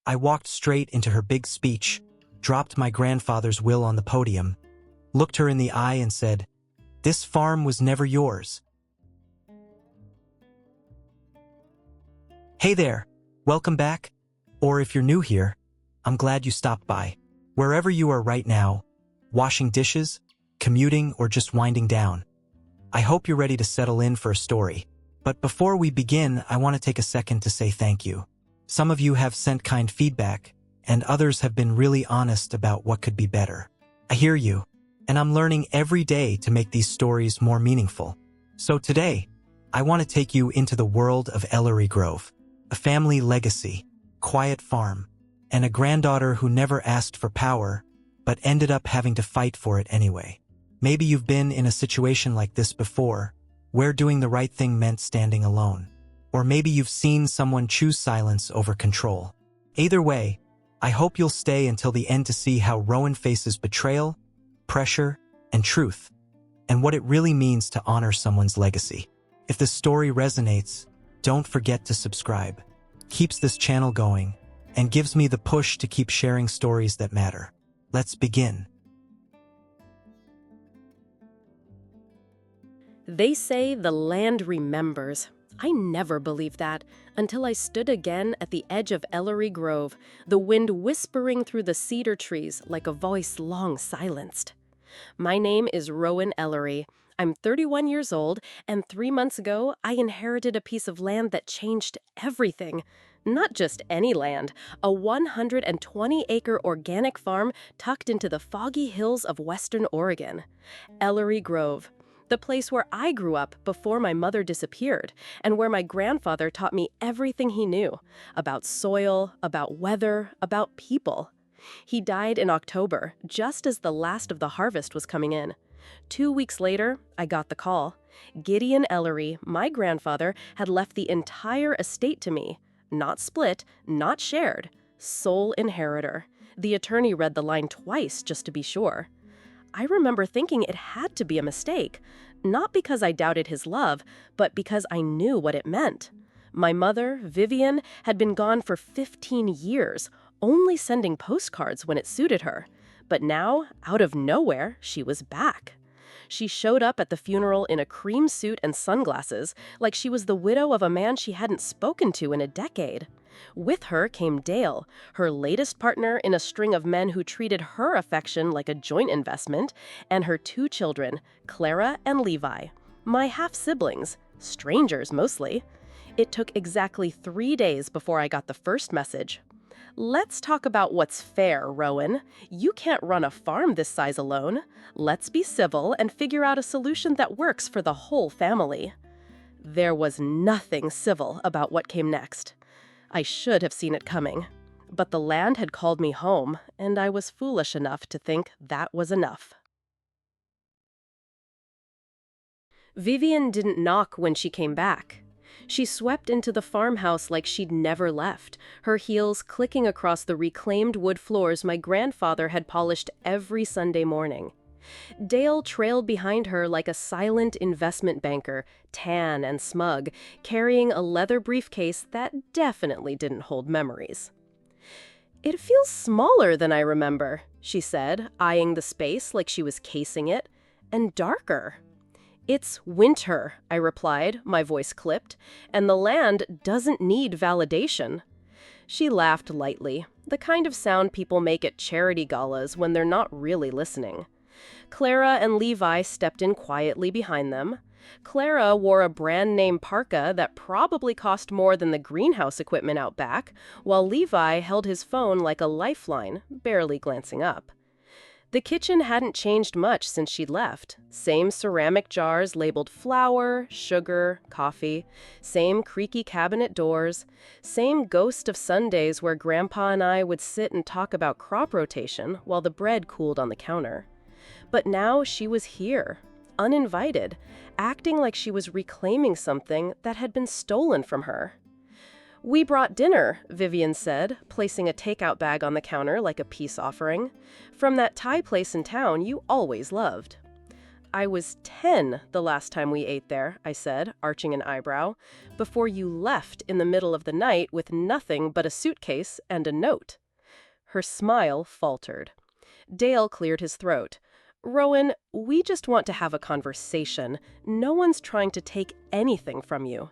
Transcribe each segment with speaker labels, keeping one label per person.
Speaker 1: I walked straight into her big speech, dropped my grandfather's will on the podium, looked her in the eye and said, "This farm was never yours." Hey there, welcome back. Or if you're new here, I'm glad you stopped by. Wherever you are right now, washing dishes, commuting, or just winding down, I hope you're ready to settle in for a story. But before we begin, I want to take a second to say thank you. Some of you have sent kind feedback, and others have been really honest about what could be better. I hear you, and I'm learning every day to make these stories more meaningful. So today, I want to take you into the world of Ellery Grove, a family legacy, quiet farm, and a granddaughter who never asked for power, but ended up having to fight for it anyway. Maybe you've been in a situation like this before, where doing the right thing meant standing alone. Or maybe you've seen someone choose silence over control. Either way, I hope you'll stay until the end to see how Rowan faces betrayal, pressure, and truth, and what it really means to honor someone's legacy. If the story resonates, don't forget to subscribe. Keeps this channel going, and gives me the push to keep sharing stories that matter. Let's begin.
Speaker 2: They say the land remembers. I never believed that until I stood again at the edge of Ellery Grove, the wind whispering through the cedar trees like a voice long silenced. My name is Rowan Ellery. I'm 31 years old, and 3 months ago, I inherited a piece of land that changed everything. Not just any land, a 120-acre organic farm tucked into the foggy hills of western Oregon. Ellery Grove, the place where I grew up before my mother disappeared, and where my grandfather taught me everything he knew about soil, about weather, about people. He died in October, just as the last of the harvest was coming in. 2 weeks later, I got the call. Gideon Ellery, my grandfather, had left the entire estate to me. Not split, not shared, sole inheritor. The attorney read the line twice just to be sure. I remember thinking it had to be a mistake, not because I doubted his love, but because I knew what it meant. My mother, Vivian, had been gone for 15 years, only sending postcards when it suited her. But now, out of nowhere, she was back. She showed up at the funeral in a cream suit and sunglasses, like she was the widow of a man she hadn't spoken to in a decade. With her came Dale, her latest partner in a string of men who treated her affection like a joint investment, and her 2 children, Clara and Levi, my half-siblings, strangers mostly. It took exactly 3 days before I got the first message. "Let's talk about what's fair, Rowan. You can't run a farm this size alone. Let's be civil and figure out a solution that works for the whole family." There was nothing civil about what came next. I should have seen it coming. But the land had called me home, and I was foolish enough to think that was enough. Vivian didn't knock when she came back. She swept into the farmhouse like she'd never left, her heels clicking across the reclaimed wood floors my grandfather had polished every Sunday morning. Dale trailed behind her like a silent investment banker, tan and smug, carrying a leather briefcase that definitely didn't hold memories. "It feels smaller than I remember," she said, eyeing the space like she was casing it, "and darker." "It's winter," I replied, my voice clipped, "and the land doesn't need validation." She laughed lightly, the kind of sound people make at charity galas when they're not really listening. Clara and Levi stepped in quietly behind them. Clara wore a brand-name parka that probably cost more than the greenhouse equipment out back, while Levi held his phone like a lifeline, barely glancing up. The kitchen hadn't changed much since she'd left. Same ceramic jars labeled flour, sugar, coffee, same creaky cabinet doors, same ghost of Sundays where Grandpa and I would sit and talk about crop rotation while the bread cooled on the counter. But now she was here, uninvited, acting like she was reclaiming something that had been stolen from her. "We brought dinner," Vivian said, placing a takeout bag on the counter like a peace offering, "from that Thai place in town you always loved." I was 10 the last time we ate there, I said, arching an eyebrow, before you left in the middle of the night with nothing but a suitcase and a note. Her smile faltered. Dale cleared his throat. Rowan, we just want to have a conversation. No one's trying to take anything from you.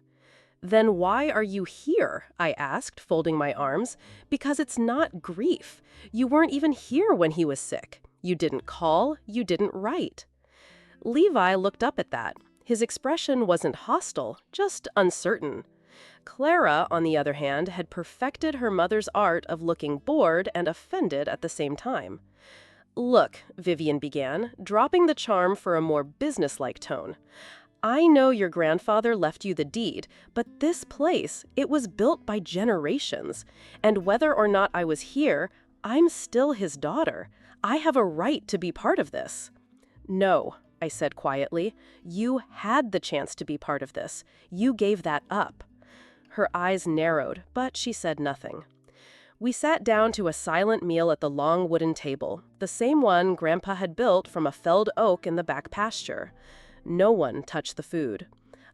Speaker 2: Then why are you here? I asked, folding my arms. Because it's not grief. You weren't even here when he was sick. You didn't call, you didn't write. Levi looked up at that. His expression wasn't hostile, just uncertain. Clara, on the other hand, had perfected her mother's art of looking bored and offended at the same time. Look, Vivian began, dropping the charm for a more businesslike tone. I know your grandfather left you the deed, but this place, it was built by generations. And whether or not I was here, I'm still his daughter. I have a right to be part of this. No, I said quietly. You had the chance to be part of this. You gave that up. Her eyes narrowed, but she said nothing. We sat down to a silent meal at the long wooden table, the same one Grandpa had built from a felled oak in the back pasture. No one touched the food.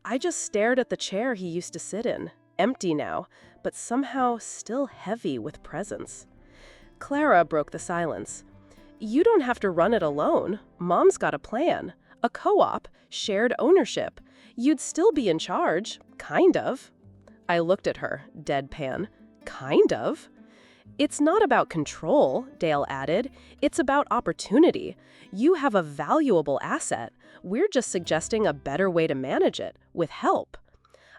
Speaker 2: I just stared at the chair he used to sit in, empty now, but somehow still heavy with presence. Clara broke the silence. You don't have to run it alone. Mom's got a plan. A co-op, shared ownership. You'd still be in charge, kind of. I looked at her, deadpan. Kind of? It's not about control, Dale added. It's about opportunity. You have a valuable asset. We're just suggesting a better way to manage it, with help.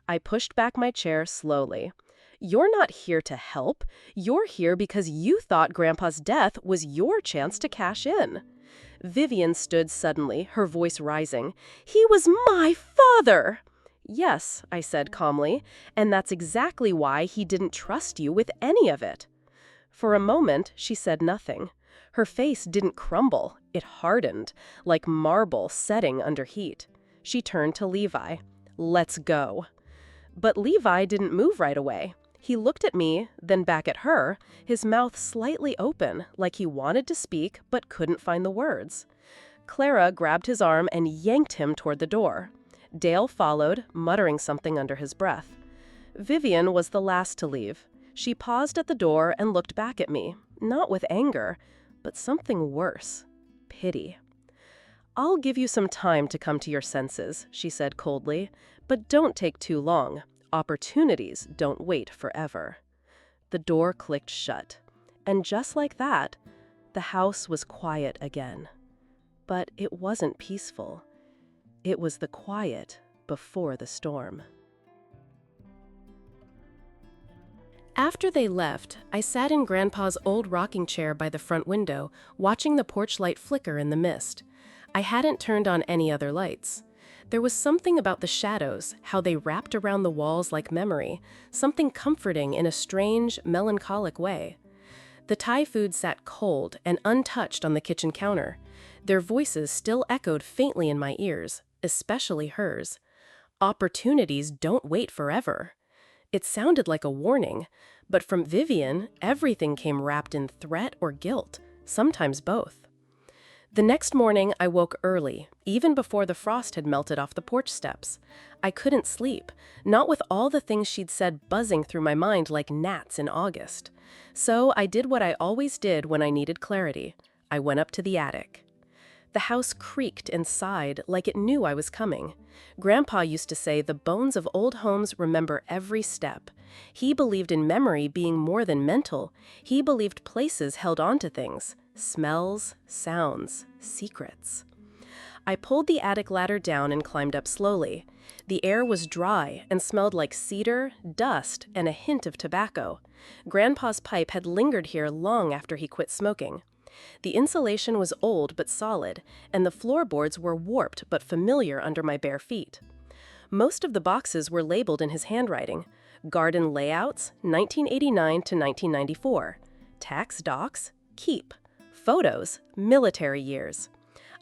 Speaker 2: I pushed back my chair slowly. You're not here to help. You're here because you thought Grandpa's death was your chance to cash in. Vivian stood suddenly, her voice rising. He was my father! Yes, I said calmly, and that's exactly why he didn't trust you with any of it. For a moment, she said nothing. Her face didn't crumble. It hardened, like marble setting under heat. She turned to Levi. Let's go. But Levi didn't move right away. He looked at me, then back at her, his mouth slightly open, like he wanted to speak but couldn't find the words. Clara grabbed his arm and yanked him toward the door. Dale followed, muttering something under his breath. Vivian was the last to leave. She paused at the door and looked back at me, not with anger, but something worse, pity. I'll give you some time to come to your senses, she said coldly, but don't take too long. Opportunities don't wait forever. The door clicked shut, and just like that, the house was quiet again. But it wasn't peaceful. It was the quiet before the storm. After they left, I sat in Grandpa's old rocking chair by the front window, watching the porch light flicker in the mist. I hadn't turned on any other lights. There was something about the shadows, how they wrapped around the walls like memory, something comforting in a strange, melancholic way. The Thai food sat cold and untouched on the kitchen counter. Their voices still echoed faintly in my ears, especially hers. Opportunities don't wait forever. It sounded like a warning, but from Vivian, everything came wrapped in threat or guilt, sometimes both. The next morning, I woke early, even before the frost had melted off the porch steps. I couldn't sleep, not with all the things she'd said buzzing through my mind like gnats in August. So I did what I always did when I needed clarity. I went up to the attic. The house creaked and sighed like it knew I was coming. Grandpa used to say the bones of old homes remember every step. He believed in memory being more than mental. He believed places held on to things. Smells, sounds, secrets. I pulled the attic ladder down and climbed up slowly. The air was dry and smelled like cedar, dust, and a hint of tobacco. Grandpa's pipe had lingered here long after he quit smoking. The insulation was old but solid, and the floorboards were warped but familiar under my bare feet. Most of the boxes were labeled in his handwriting. Garden layouts, 1989 to 1994. Tax docs, keep. Photos, military years.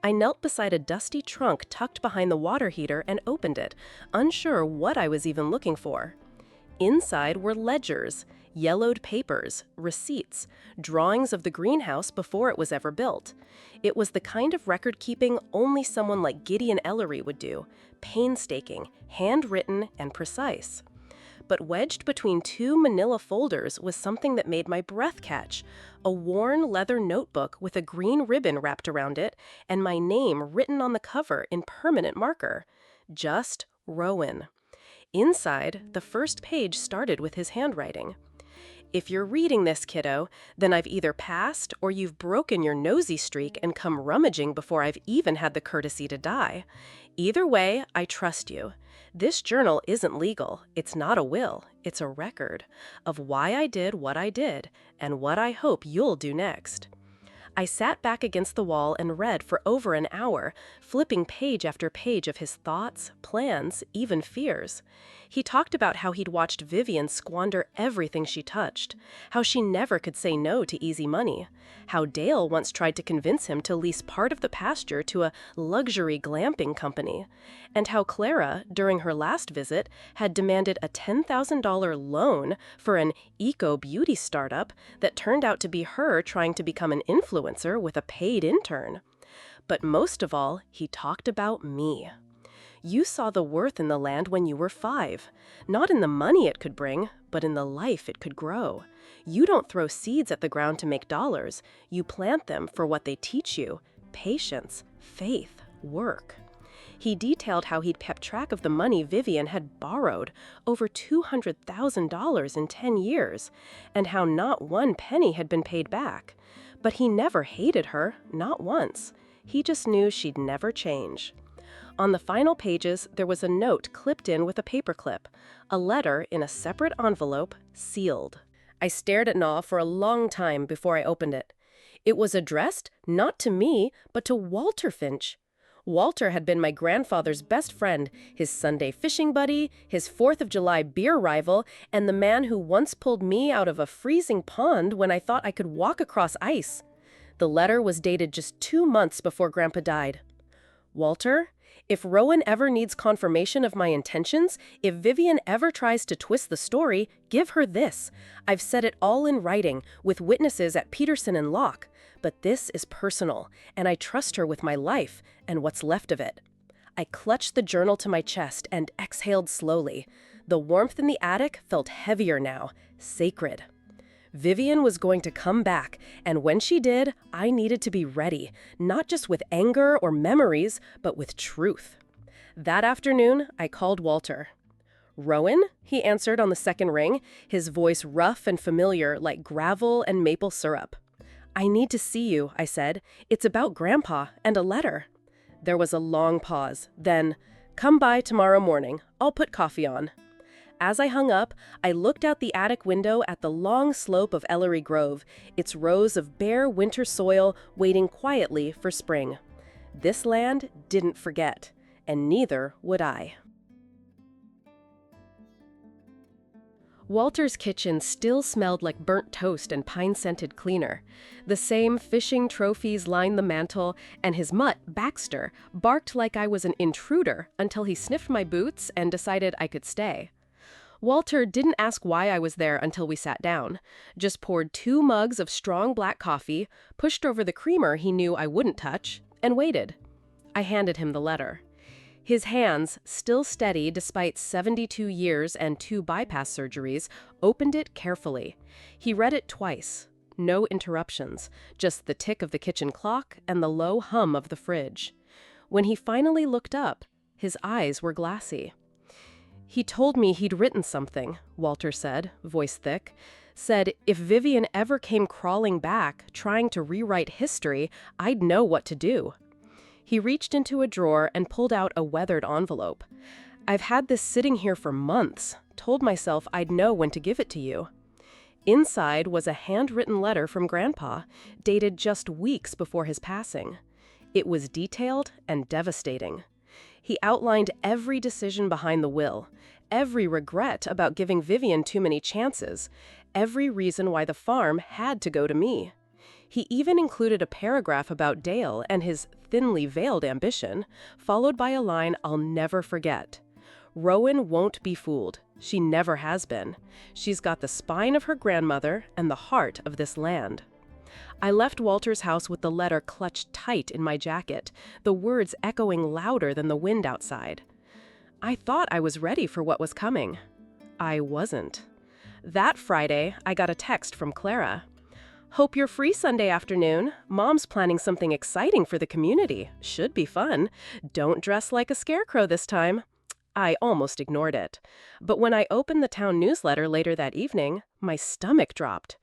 Speaker 2: I knelt beside a dusty trunk tucked behind the water heater and opened it, unsure what I was even looking for. Inside were ledgers, yellowed papers, receipts, drawings of the greenhouse before it was ever built. It was the kind of record-keeping only someone like Gideon Ellery would do, painstaking, handwritten, and precise. But wedged between two manila folders was something that made my breath catch, a worn leather notebook with a green ribbon wrapped around it and my name written on the cover in permanent marker. Just Rowan. Inside, the first page started with his handwriting. If you're reading this, kiddo, then I've either passed or you've broken your nosy streak and come rummaging before I've even had the courtesy to die. Either way, I trust you. This journal isn't legal. It's not a will. It's a record of why I did what I did and what I hope you'll do next. I sat back against the wall and read for over an hour, flipping page after page of his thoughts, plans, even fears. He talked about how he'd watched Vivian squander everything she touched, how she never could say no to easy money, how Dale once tried to convince him to lease part of the pasture to a luxury glamping company, and how Clara, during her last visit, had demanded a $10,000 loan for an eco-beauty startup that turned out to be her trying to become an influencer with a paid intern. But most of all, he talked about me. You saw the worth in the land when you were 5, not in the money it could bring, but in the life it could grow. You don't throw seeds at the ground to make dollars. You plant them for what they teach you: patience, faith, work. He detailed how he'd kept track of the money Vivian had borrowed, over $200,000 in 10 years, and how not one penny had been paid back. But he never hated her, not once. He just knew she'd never change. On the final pages, there was a note clipped in with a paperclip, a letter in a separate envelope, sealed. I stared at Naw for a long time before I opened it. It was addressed not to me, but to Walter Finch. Walter had been my grandfather's best friend, his Sunday fishing buddy, his 4th of July beer rival, and the man who once pulled me out of a freezing pond when I thought I could walk across ice. The letter was dated just 2 months before Grandpa died. Walter, if Rowan ever needs confirmation of my intentions, if Vivian ever tries to twist the story, give her this. I've set it all in writing, with witnesses at Peterson and Locke. But this is personal, and I trust her with my life and what's left of it. I clutched the journal to my chest and exhaled slowly. The warmth in the attic felt heavier now, sacred. Vivian was going to come back, and when she did, I needed to be ready, not just with anger or memories, but with truth. That afternoon, I called Walter. "Rowan?" he answered on the second ring, his voice rough and familiar like gravel and maple syrup. "I need to see you," I said. "It's about Grandpa and a letter." There was a long pause. Then, "Come by tomorrow morning. I'll put coffee on." As I hung up, I looked out the attic window at the long slope of Ellery Grove, its rows of bare winter soil waiting quietly for spring. This land didn't forget, and neither would I. Walter's kitchen still smelled like burnt toast and pine-scented cleaner. The same fishing trophies lined the mantel, and his mutt, Baxter, barked like I was an intruder until he sniffed my boots and decided I could stay. Walter didn't ask why I was there until we sat down, just poured 2 mugs of strong black coffee, pushed over the creamer he knew I wouldn't touch, and waited. I handed him the letter. His hands, still steady despite 72 years and 2 bypass surgeries, opened it carefully. He read it twice. No interruptions, just the tick of the kitchen clock and the low hum of the fridge. When he finally looked up, his eyes were glassy. "He told me he'd written something," Walter said, voice thick. "Said if Vivian ever came crawling back, trying to rewrite history, I'd know what to do." He reached into a drawer and pulled out a weathered envelope. "I've had this sitting here for months. Told myself I'd know when to give it to you." Inside was a handwritten letter from Grandpa, dated just weeks before his passing. It was detailed and devastating. He outlined every decision behind the will, every regret about giving Vivian too many chances, every reason why the farm had to go to me. He even included a paragraph about Dale and his thinly veiled ambition, followed by a line I'll never forget. Rowan won't be fooled. She never has been. She's got the spine of her grandmother and the heart of this land. I left Walter's house with the letter clutched tight in my jacket, the words echoing louder than the wind outside. I thought I was ready for what was coming. I wasn't. That Friday, I got a text from Clara. "Hope you're free Sunday afternoon. Mom's planning something exciting for the community. Should be fun. Don't dress like a scarecrow this time." I almost ignored it. But when I opened the town newsletter later that evening, my stomach dropped.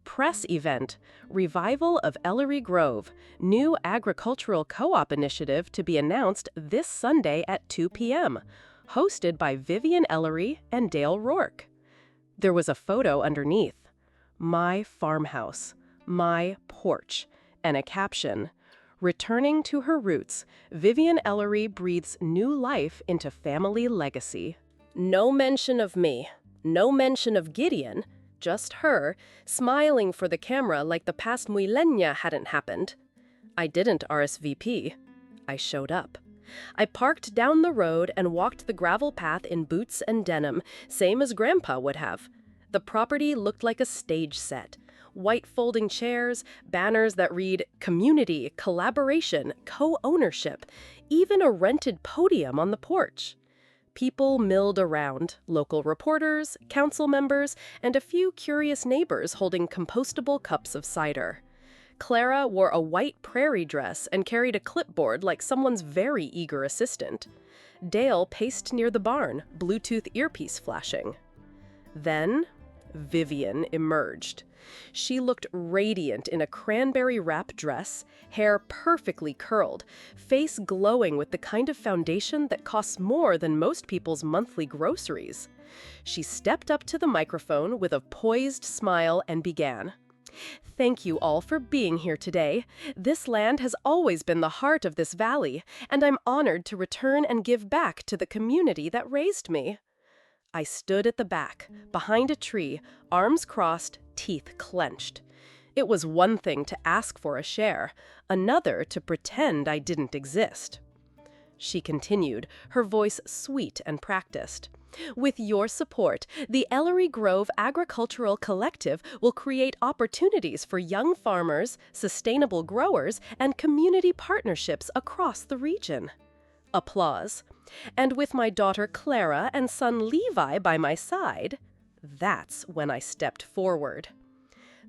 Speaker 2: Press event, Revival of Ellery Grove, new agricultural co-op initiative to be announced this Sunday at 2 p.m., hosted by Vivian Ellery and Dale Rourke. There was a photo underneath. My farmhouse, my porch, and a caption, "Returning to her roots, Vivian Ellery breathes new life into family legacy." No mention of me, no mention of Gideon, just her, smiling for the camera like the past millennia hadn't happened. I didn't RSVP. I showed up. I parked down the road and walked the gravel path in boots and denim, same as Grandpa would have. The property looked like a stage set. White folding chairs, banners that read community, collaboration, co-ownership, even a rented podium on the porch. People milled around, local reporters, council members, and a few curious neighbors holding compostable cups of cider. Clara wore a white prairie dress and carried a clipboard like someone's very eager assistant. Dale paced near the barn, Bluetooth earpiece flashing. Then Vivian emerged. She looked radiant in a cranberry wrap dress, hair perfectly curled, face glowing with the kind of foundation that costs more than most people's monthly groceries. She stepped up to the microphone with a poised smile and began. "Thank you all for being here today. This land has always been the heart of this valley, and I'm honored to return and give back to the community that raised me." I stood at the back, behind a tree, arms crossed, teeth clenched. It was one thing to ask for a share, another to pretend I didn't exist. She continued, her voice sweet and practiced. "With your support, the Ellery Grove Agricultural Collective will create opportunities for young farmers, sustainable growers, and community partnerships across the region." Applause. And with my daughter Clara and son Levi by my side, that's when I stepped forward.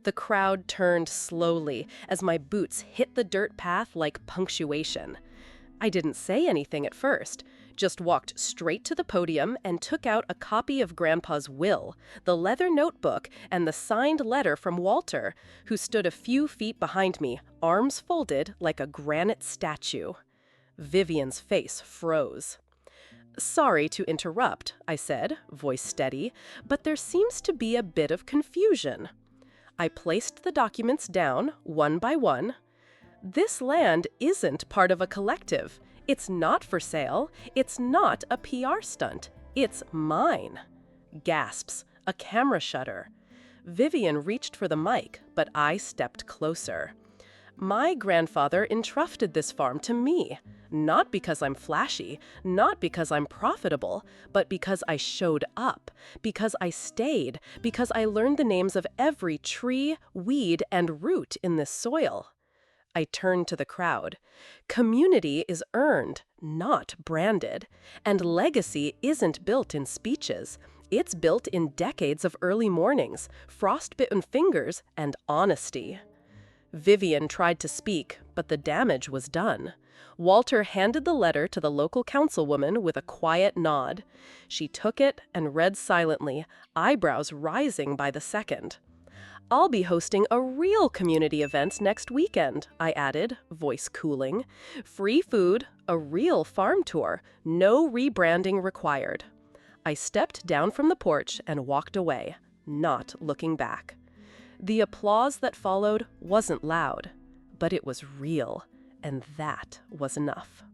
Speaker 2: The crowd turned slowly as my boots hit the dirt path like punctuation. I didn't say anything at first, just walked straight to the podium and took out a copy of Grandpa's will, the leather notebook, and the signed letter from Walter, who stood a few feet behind me, arms folded like a granite statue. Vivian's face froze. "Sorry to interrupt," I said, voice steady, "but there seems to be a bit of confusion." I placed the documents down, one by one. "This land isn't part of a collective. It's not for sale. It's not a PR stunt. It's mine." Gasps, a camera shutter. Vivian reached for the mic, but I stepped closer. "My grandfather entrusted this farm to me, not because I'm flashy, not because I'm profitable, but because I showed up, because I stayed, because I learned the names of every tree, weed, and root in this soil." I turned to the crowd. Community is earned, not branded, and legacy isn't built in speeches. It's built in decades of early mornings, frostbitten fingers, and honesty. Vivian tried to speak, but the damage was done. Walter handed the letter to the local councilwoman with a quiet nod. She took it and read silently, eyebrows rising by the second. "I'll be hosting a real community event next weekend," I added, voice cooling. "Free food, a real farm tour, no rebranding required." I stepped down from the porch and walked away, not looking back. The applause that followed wasn't loud, but it was real, and that was enough.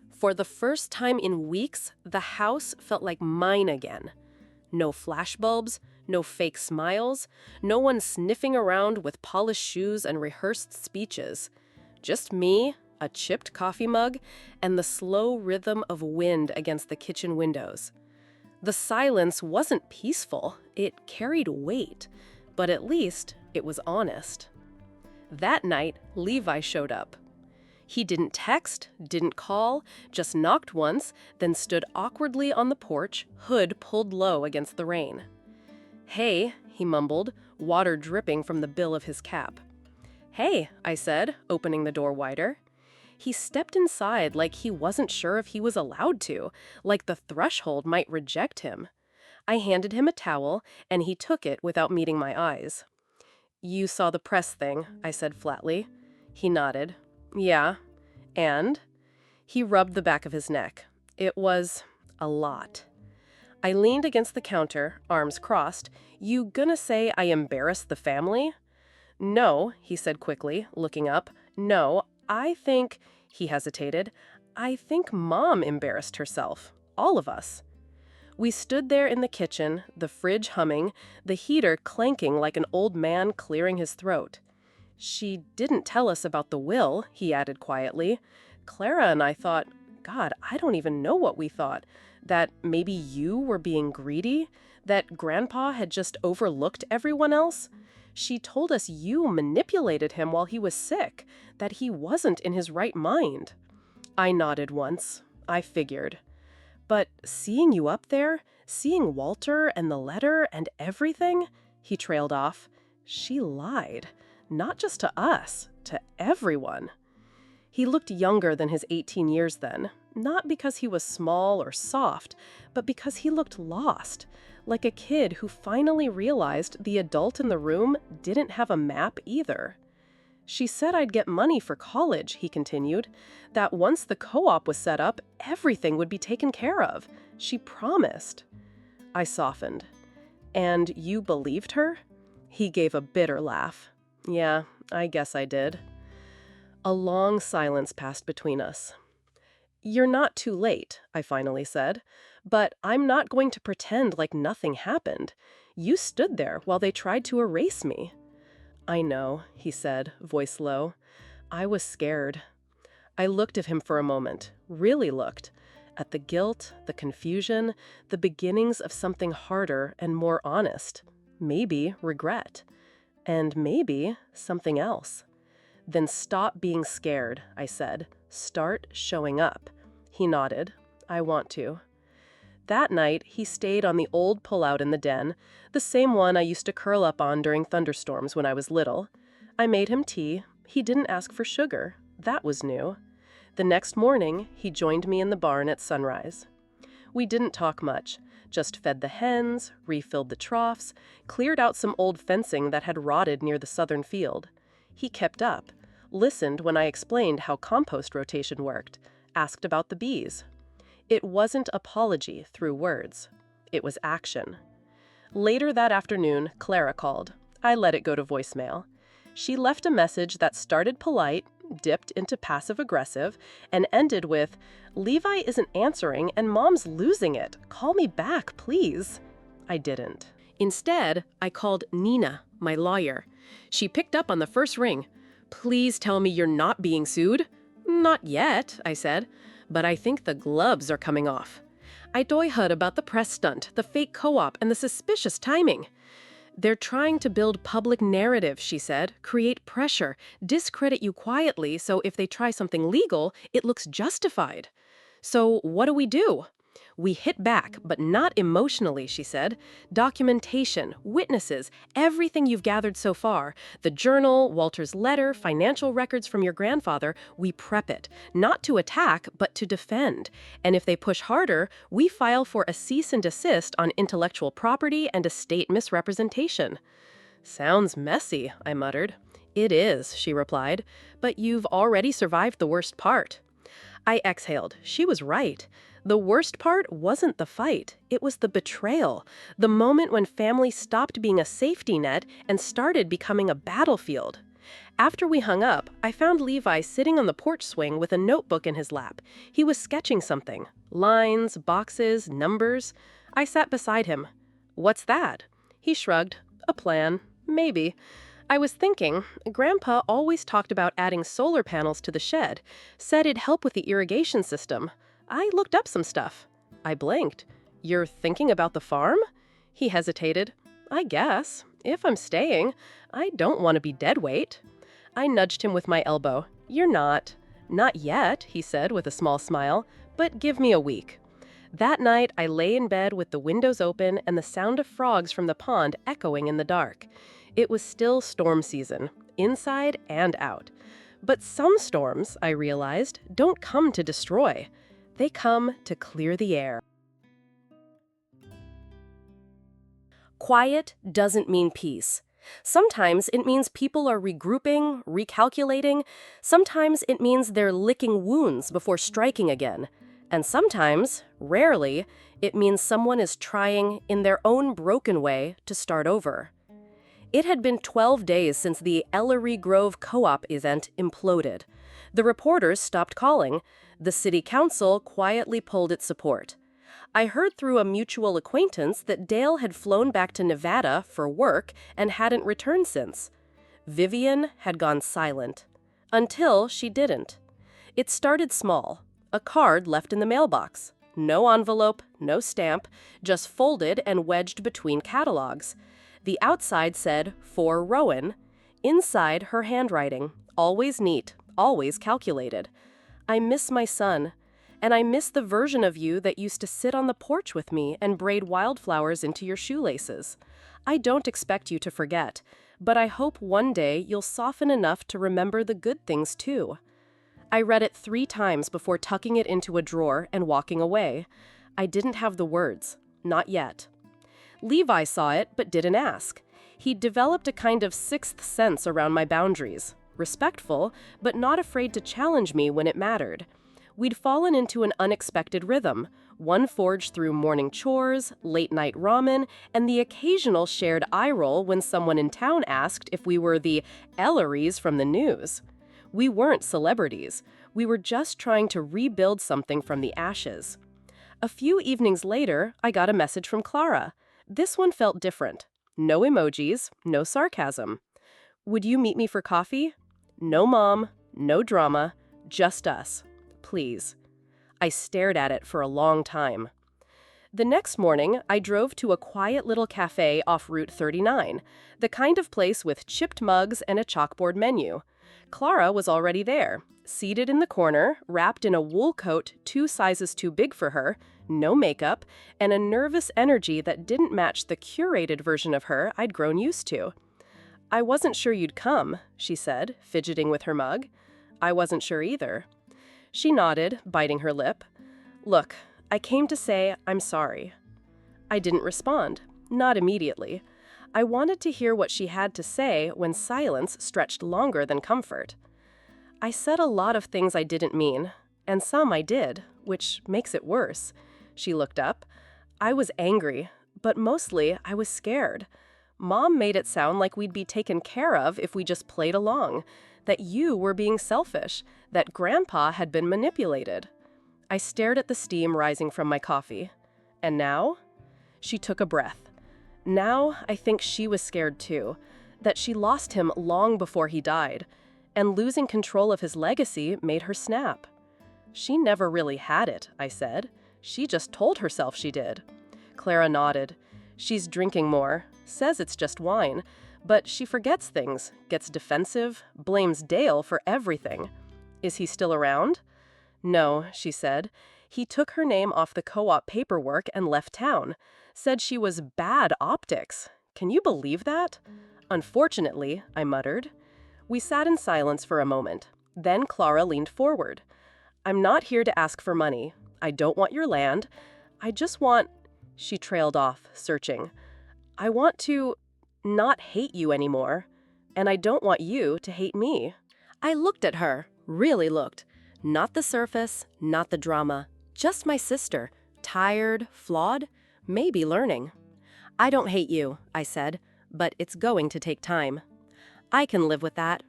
Speaker 2: For the first time in weeks, the house felt like mine again. No flashbulbs, no fake smiles, no one sniffing around with polished shoes and rehearsed speeches. Just me, a chipped coffee mug, and the slow rhythm of wind against the kitchen windows. The silence wasn't peaceful, it carried weight, but at least it was honest. That night, Levi showed up. He didn't text, didn't call, just knocked once, then stood awkwardly on the porch, hood pulled low against the rain. "Hey," he mumbled, water dripping from the bill of his cap. "Hey," I said, opening the door wider. He stepped inside like he wasn't sure if he was allowed to, like the threshold might reject him. I handed him a towel, and he took it without meeting my eyes. "You saw the press thing," I said flatly. He nodded. "Yeah. And?" He rubbed the back of his neck. "It was a lot." I leaned against the counter, arms crossed. "You gonna say I embarrassed the family?" "No," he said quickly, looking up. "No, I think," he hesitated, "I think Mom embarrassed herself. All of us." We stood there in the kitchen, the fridge humming, the heater clanking like an old man clearing his throat. "She didn't tell us about the will," he added quietly. "Clara and I thought, God, I don't even know what we thought, that maybe you were being greedy, that Grandpa had just overlooked everyone else. She told us you manipulated him while he was sick, that he wasn't in his right mind." I nodded once. I figured. "But seeing you up there, seeing Walter and the letter and everything," he trailed off, "she lied. Not just to us, to everyone." He looked younger than his 18 years then, not because he was small or soft, but because he looked lost, like a kid who finally realized the adult in the room didn't have a map either. "She said I'd get money for college," he continued, "that once the co-op was set up, everything would be taken care of. She promised." I softened. "And you believed her?" He gave a bitter laugh. "Yeah, I guess I did." A long silence passed between us. "You're not too late," I finally said, "but I'm not going to pretend like nothing happened. You stood there while they tried to erase me." "I know," he said, voice low. "I was scared." I looked at him for a moment, really looked, at the guilt, the confusion, the beginnings of something harder and more honest. Maybe regret. And maybe something else. "Then stop being scared," I said. "Start showing up." He nodded. "I want to." That night, he stayed on the old pullout in the den, the same one I used to curl up on during thunderstorms when I was little. I made him tea. He didn't ask for sugar. That was new. The next morning, he joined me in the barn at sunrise. We didn't talk much, just fed the hens, refilled the troughs, cleared out some old fencing that had rotted near the southern field. He kept up, listened when I explained how compost rotation worked, asked about the bees. It wasn't apology through words. It was action. Later that afternoon, Clara called. I let it go to voicemail. She left a message that started polite, dipped into passive-aggressive, and ended with, "Levi isn't answering and Mom's losing it. Call me back, please." I didn't. Instead, I called Nina, my lawyer. She picked up on the first ring. "Please tell me you're not being sued." "Not yet," I said, "but I think the gloves are coming off." I heard about the press stunt, the fake co-op, and the suspicious timing. "They're trying to build public narrative," she said, "create pressure, discredit you quietly so if they try something legal, it looks justified." "So what do we do?" "We hit back, but not emotionally," she said. "Documentation, witnesses, everything you've gathered so far, the journal, Walter's letter, financial records from your grandfather, we prep it, not to attack, but to defend. And if they push harder, we file for a cease and desist on intellectual property and estate misrepresentation." "Sounds messy," I muttered. "It is," she replied, "but you've already survived the worst part." I exhaled. She was right. The worst part wasn't the fight. It was the betrayal. The moment when family stopped being a safety net and started becoming a battlefield. After we hung up, I found Levi sitting on the porch swing with a notebook in his lap. He was sketching something. Lines, boxes, numbers. I sat beside him. "What's that?" He shrugged. "A plan. Maybe." I was thinking, Grandpa always talked about adding solar panels to the shed, said it'd help with the irrigation system. I looked up some stuff. I blinked. You're thinking about the farm? He hesitated. I guess. If I'm staying. I don't want to be dead weight. I nudged him with my elbow. You're not. Not yet, he said with a small smile, but give me a week. That night, I lay in bed with the windows open and the sound of frogs from the pond echoing in the dark. It was still storm season, inside and out. But some storms, I realized, don't come to destroy. They come to clear the air. Quiet doesn't mean peace. Sometimes it means people are regrouping, recalculating. Sometimes it means they're licking wounds before striking again. And sometimes, rarely, it means someone is trying, in their own broken way, to start over. It had been 12 days since the Ellery Grove co-op event imploded. The reporters stopped calling. The city council quietly pulled its support. I heard through a mutual acquaintance that Dale had flown back to Nevada for work and hadn't returned since. Vivian had gone silent. Until she didn't. It started small. A card left in the mailbox. No envelope, no stamp, just folded and wedged between catalogs. The outside said, "For Rowan." Inside, her handwriting. Always neat, always calculated. I miss my son. And I miss the version of you that used to sit on the porch with me and braid wildflowers into your shoelaces. I don't expect you to forget, but I hope one day you'll soften enough to remember the good things too. I read it 3 times before tucking it into a drawer and walking away. I didn't have the words. Not yet. Levi saw it, but didn't ask. He'd developed a kind of 6th sense around my boundaries. Respectful, but not afraid to challenge me when it mattered. We'd fallen into an unexpected rhythm, one forged through morning chores, late-night ramen, and the occasional shared eye roll when someone in town asked if we were the Ellerys from the news. We weren't celebrities. We were just trying to rebuild something from the ashes. A few evenings later, I got a message from Clara. This one felt different. No emojis, no sarcasm. Would you meet me for coffee? No mom, no drama, just us. Please. I stared at it for a long time. The next morning, I drove to a quiet little cafe off Route 39, the kind of place with chipped mugs and a chalkboard menu. Clara was already there, seated in the corner, wrapped in a wool coat 2 sizes too big for her, no makeup, and a nervous energy that didn't match the curated version of her I'd grown used to. I wasn't sure you'd come, she said, fidgeting with her mug. I wasn't sure either. She nodded, biting her lip. Look, I came to say I'm sorry. I didn't respond, not immediately. I wanted to hear what she had to say when silence stretched longer than comfort. I said a lot of things I didn't mean, and some I did, which makes it worse. She looked up. I was angry, but mostly I was scared. Mom made it sound like we'd be taken care of if we just played along, that you were being selfish, that Grandpa had been manipulated. I stared at the steam rising from my coffee. And now? She took a breath. Now I think she was scared too, that she lost him long before he died, and losing control of his legacy made her snap. She never really had it, I said. She just told herself she did. Clara nodded. She's drinking more, says it's just wine, but she forgets things, gets defensive, blames Dale for everything. Is he still around? No, she said. He took her name off the co-op paperwork and left town. Said she was bad optics. Can you believe that? Unfortunately, I muttered. We sat in silence for a moment. Then Clara leaned forward. I'm not here to ask for money. I don't want your land. I just want... She trailed off, searching. I want to not hate you anymore, and I don't want you to hate me. I looked at her, really looked. Not the surface, not the drama, just my sister, tired, flawed, maybe learning. I don't hate you, I said, but it's going to take time. I can live with that.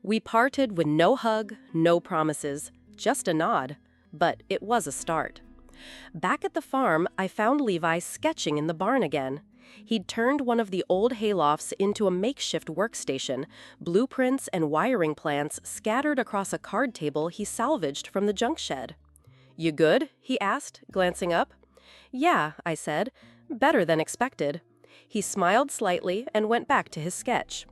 Speaker 2: We parted with no hug, no promises, just a nod, but it was a start. Back at the farm, I found Levi sketching in the barn again. He'd turned one of the old haylofts into a makeshift workstation, blueprints and wiring plans scattered across a card table he salvaged from the junk shed. "You good?" he asked, glancing up. "Yeah," I said. "Better than expected." He smiled slightly and went back to his sketch.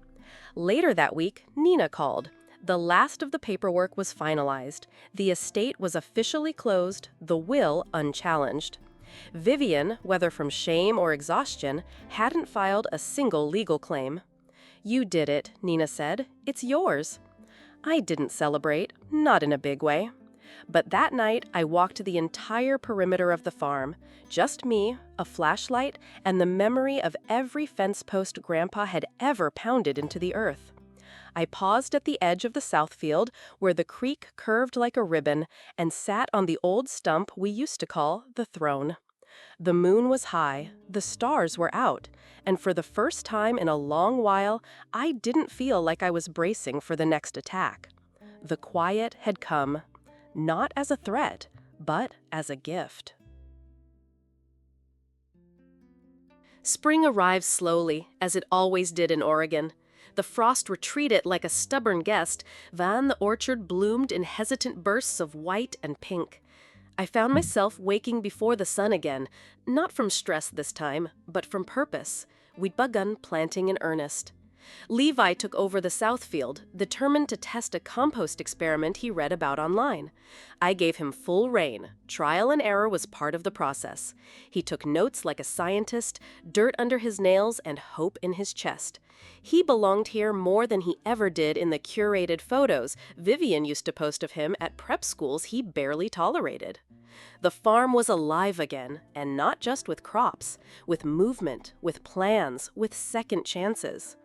Speaker 2: Later that week, Nina called. The last of the paperwork was finalized. The estate was officially closed, the will unchallenged. Vivian, whether from shame or exhaustion, hadn't filed a single legal claim. "You did it," Nina said. "It's yours." I didn't celebrate, not in a big way. But that night, I walked the entire perimeter of the farm. Just me, a flashlight, and the memory of every fence post Grandpa had ever pounded into the earth. I paused at the edge of the south field, where the creek curved like a ribbon, and sat on the old stump we used to call the throne. The moon was high, the stars were out, and for the first time in a long while, I didn't feel like I was bracing for the next attack. The quiet had come, not as a threat, but as a gift. Spring arrived slowly, as it always did in Oregon. The frost retreated like a stubborn guest, then the orchard bloomed in hesitant bursts of white and pink. I found myself waking before the sun again, not from stress this time, but from purpose. We'd begun planting in earnest. Levi took over the south field, determined to test a compost experiment he read about online. I gave him full rein. Trial and error was part of the process. He took notes like a scientist, dirt under his nails and hope in his chest. He belonged here more than he ever did in the curated photos Vivian used to post of him at prep schools he barely tolerated. The farm was alive again, and not just with crops, with movement, with plans, with second chances.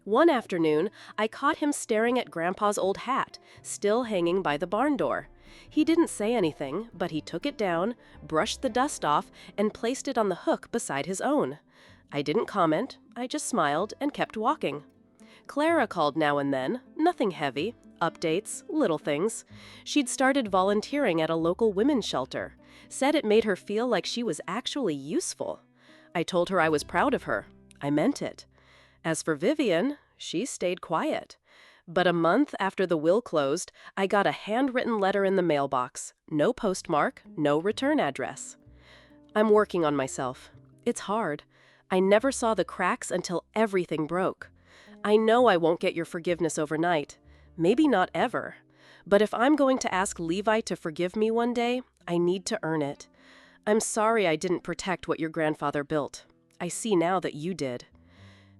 Speaker 2: One afternoon, I caught him staring at Grandpa's old hat, still hanging by the barn door. He didn't say anything, but he took it down, brushed the dust off, and placed it on the hook beside his own. I didn't comment, I just smiled and kept walking. Clara called now and then, nothing heavy, updates, little things. She'd started volunteering at a local women's shelter, said it made her feel like she was actually useful. I told her I was proud of her. I meant it. As for Vivian, she stayed quiet. But a month after the will closed, I got a handwritten letter in the mailbox. No postmark, no return address. "I'm working on myself. It's hard. I never saw the cracks until everything broke. I know I won't get your forgiveness overnight. Maybe not ever. But if I'm going to ask Levi to forgive me one day, I need to earn it. I'm sorry I didn't protect what your grandfather built. I see now that you did."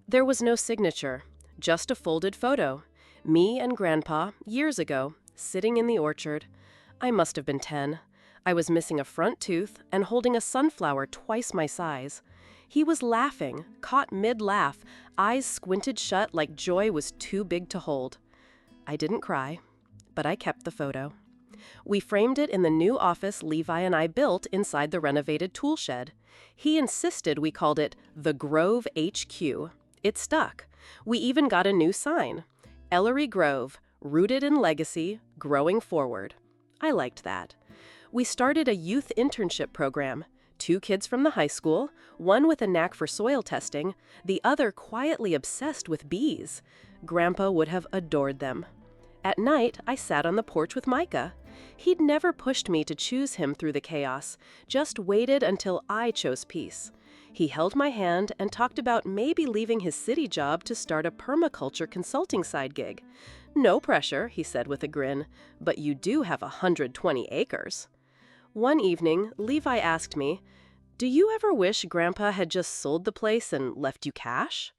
Speaker 2: There was no signature, just a folded photo. Me and Grandpa, years ago, sitting in the orchard. I must have been 10. I was missing a front tooth and holding a sunflower twice my size. He was laughing, caught mid-laugh, eyes squinted shut like joy was too big to hold. I didn't cry, but I kept the photo. We framed it in the new office Levi and I built inside the renovated tool shed. He insisted we called it the Grove HQ. It stuck. We even got a new sign. Ellery Grove, rooted in legacy, growing forward. I liked that. We started a youth internship program. 2 kids from the high school, one with a knack for soil testing, the other quietly obsessed with bees. Grandpa would have adored them. At night, I sat on the porch with Micah. He'd never pushed me to choose him through the chaos, just waited until I chose peace. He held my hand and talked about maybe leaving his city job to start a permaculture consulting side gig. "No pressure," he said with a grin, "but you do have 120 acres. One evening, Levi asked me, "Do you ever wish Grandpa had just sold the place and left you cash?"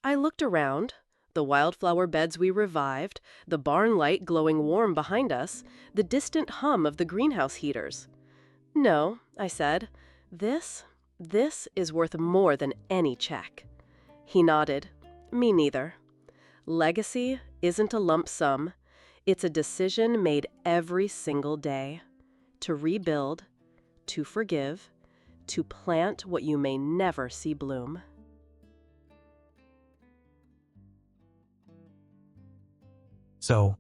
Speaker 2: I looked around. The wildflower beds we revived, the barn light glowing warm behind us, the distant hum of the greenhouse heaters. "No," I said, This is worth more than any check." He nodded. Me neither. Legacy isn't a lump sum. It's a decision made every single day. To rebuild, to forgive, to plant what you may never see bloom.
Speaker 1: So,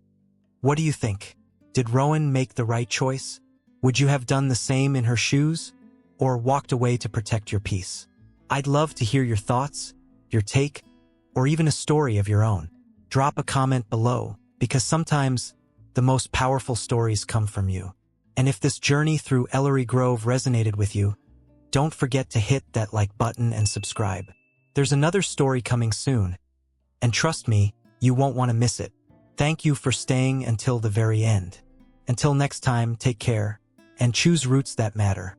Speaker 1: what do you think? Did Rowan make the right choice? Would you have done the same in her shoes? Or walked away to protect your peace? I'd love to hear your thoughts, your take, or even a story of your own. Drop a comment below, because sometimes the most powerful stories come from you. And if this journey through Ellery Grove resonated with you, don't forget to hit that like button and subscribe. There's another story coming soon, and trust me, you won't want to miss it. Thank you for staying until the very end. Until next time, take care, and choose routes that matter.